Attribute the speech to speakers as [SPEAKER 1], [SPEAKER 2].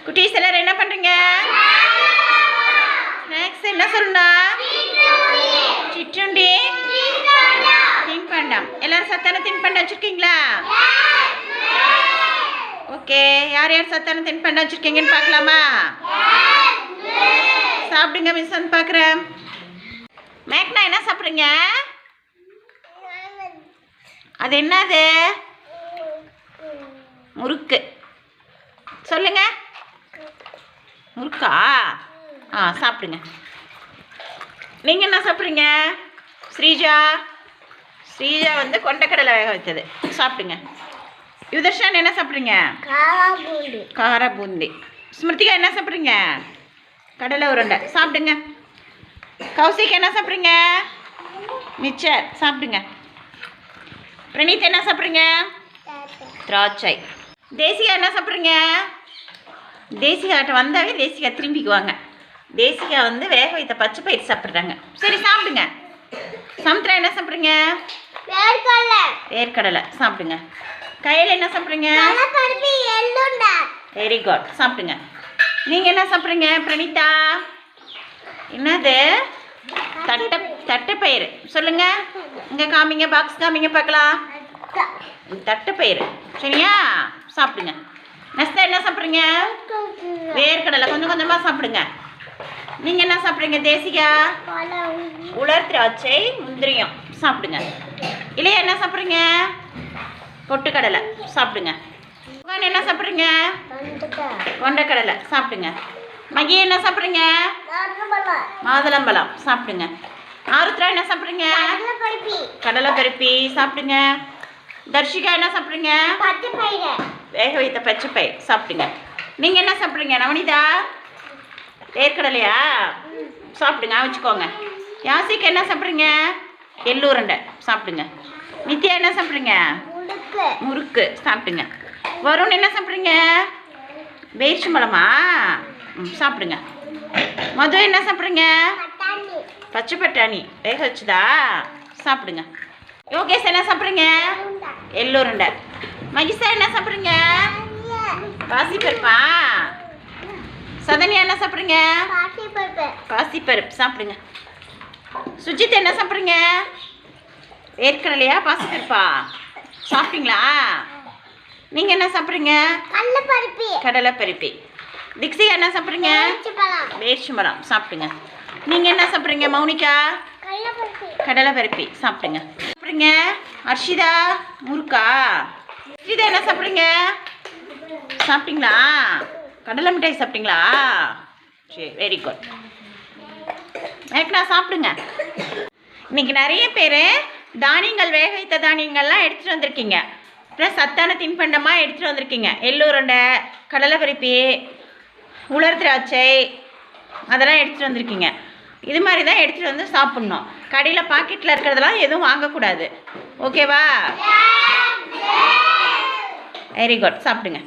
[SPEAKER 1] குட்டீஸ் எல்லாரும் என்ன பண்ணுறீங்க? ஸ்நாக்ஸ் என்ன சொல்லணும்? சிற்றுண்டி, தின்பண்டம். எல்லாரும் சத்தான தின்பண்டம் வச்சுருக்கீங்களா? ஓகே, யார் யார் சத்தான தின்பண்டம் வச்சுருக்கீங்கன்னு பார்க்கலாமா? சாப்பிடுங்க, மிஸ் வந்து பார்க்குறேன். மேக்னா என்ன சாப்பிட்றீங்க? அது என்னது? முறுக்கு. சொல்லுங்க. முறுக்கா? சாப்பிடுங்க. நீங்கள் என்ன சாப்பிட்றீங்க? ஸ்ரீஜா வந்து கொண்டக்கடலை வேக வைத்தது சாப்பிடுங்க. யுதர்ஷன் என்ன சாப்பிட்றீங்க? கார பூந்தி. ஸ்மிருதிகா என்ன சாப்பிட்றீங்க? கடலை உருண்டை. சாப்பிடுங்க. கௌசிக் என்ன சாப்பிட்றீங்க? மிச்சர். சாப்பிடுங்க. பிரணீத் என்ன சாப்பிட்றீங்க? திராட்சை. தேசிகா என்ன சாப்பிட்றீங்க? தேசிகாட்ட வந்தாவே தேசிகா திரும்பிக்குவாங்க. தேசிகா வந்து வேக வைத்த பச்சை பயிர் சாப்பிட்றாங்க. சரி, சாப்பிடுங்க. சமுத்திரா என்ன சாப்பிட்றீங்க? வேர்க்கடலை. சாப்பிடுங்க. கையில் என்ன சாப்பிட்றீங்க? Very good. சாப்பிடுங்க. நீங்கள் என்ன சாப்பிட்றீங்க? பிரணீதா என்னது? தட்டைப்பயிறு. சொல்லுங்க. இங்கே காமிங்க, பாக்ஸ் காமிங்க பார்க்கலாம். தட்டைப்பயிறு. சரியா? சாப்பிடுங்க. நெக்ஸ்ட் என்ன சாப்பிட்றீங்க? வேர்க்கடலை. கொஞ்சம் கொஞ்சமாக சாப்பிடுங்க. நீங்கள் என்ன சாப்பிட்றீங்க? தேசிகா உலர் திராட்சை முந்திரியும். சாப்பிடுங்க. இல்லையா என்ன சாப்பிட்றீங்க? பொட்டுக்கடலை. சாப்பிடுங்க. என்ன சாப்பிட்றீங்க? கொண்டக்கடலை. சாப்பிடுங்க. மகி என்ன சாப்பிட்றீங்க? மாதுளம்பழம். சாப்பிடுங்க. ஆருத்ரா என்ன சாப்பிட்றீங்க? கடலை பருப்பி. சாப்பிடுங்க. தர்ஷிகா என்ன சாப்பிட்றீங்க? வேக வைத்த பச்சை பயிர். சாப்பிடுங்க. நீங்கள் என்ன சாப்பிட்றீங்க? நவனிதா வேர்க்கடலையா? சாப்பிடுங்க, வச்சுக்கோங்க. யாசிக் என்ன சாப்பிட்றீங்க? எள்ளூரண்டை. சாப்பிடுங்க. நித்யா என்ன சாப்பிட்றீங்க? முறுக்கு. சாப்பிடுங்க. வருண் என்ன சாப்பிட்றீங்க? பேரிச்சம்பழமா? சாப்பிடுங்க. மது என்ன சாப்பிட்றீங்க? பச்சை பட்டாணி வேக வச்சுதா? சாப்பிடுங்க. யோகேஷ் என்ன சாப்பிட்றீங்க? எள்ளூரண்டை. மகிஷா என்ன சாப்பிட்றீங்க? பாசிப்பருப்பா? சதன்யா என்ன சாப்பிட்றீங்க? பாசிப்பருப்பு. சாப்பிடுங்க. சுஜித் என்ன சாப்பிட்றீங்க? வேர்க்கடலையா பாசிப்பருப்பா? சாப்பிட்டீங்களா? நீங்கள் என்ன சாப்பிட்றீங்க? கடலை பருப்பி. திக்ஷிகா என்ன சாப்பிட்றீங்க? பேரிச்சம்பழம். சாப்பிடுங்க. நீங்கள் என்ன சாப்பிட்றீங்க? மௌனிகா கடலை பருப்பி. சாப்பிடுங்க. சாப்பிட்றீங்க. அர்ஷிதா முறுக்கா? அர்ஷிதா என்ன சாப்பிட்றீங்க? சாப்பிட்டீங்களா? கடலை மிட்டாய் சாப்பிட்டீங்களா? சரி, வெரி குட். மேக்னா சாப்பிடுங்க. இன்னைக்கு நிறைய பேர் தானியங்கள், வேக வைத்த தானியங்கள்லாம் எடுத்துகிட்டு வந்திருக்கீங்க. அப்புறம் சத்தான தின்பண்டமாக எடுத்துகிட்டு வந்திருக்கீங்க. எள்ளூரண்டை, கடலை பருப்பி, உலர் திராட்சை, அதெல்லாம் எடுத்துகிட்டு வந்திருக்கீங்க. இது மாதிரி தான் எடுத்துகிட்டு வந்து சாப்பிட்ணும். கடையில் பாக்கெட்டில் இருக்கிறதெல்லாம் எதுவும் வாங்கக்கூடாது. ஓகேவா? Very good. சாப்பிடுங்க.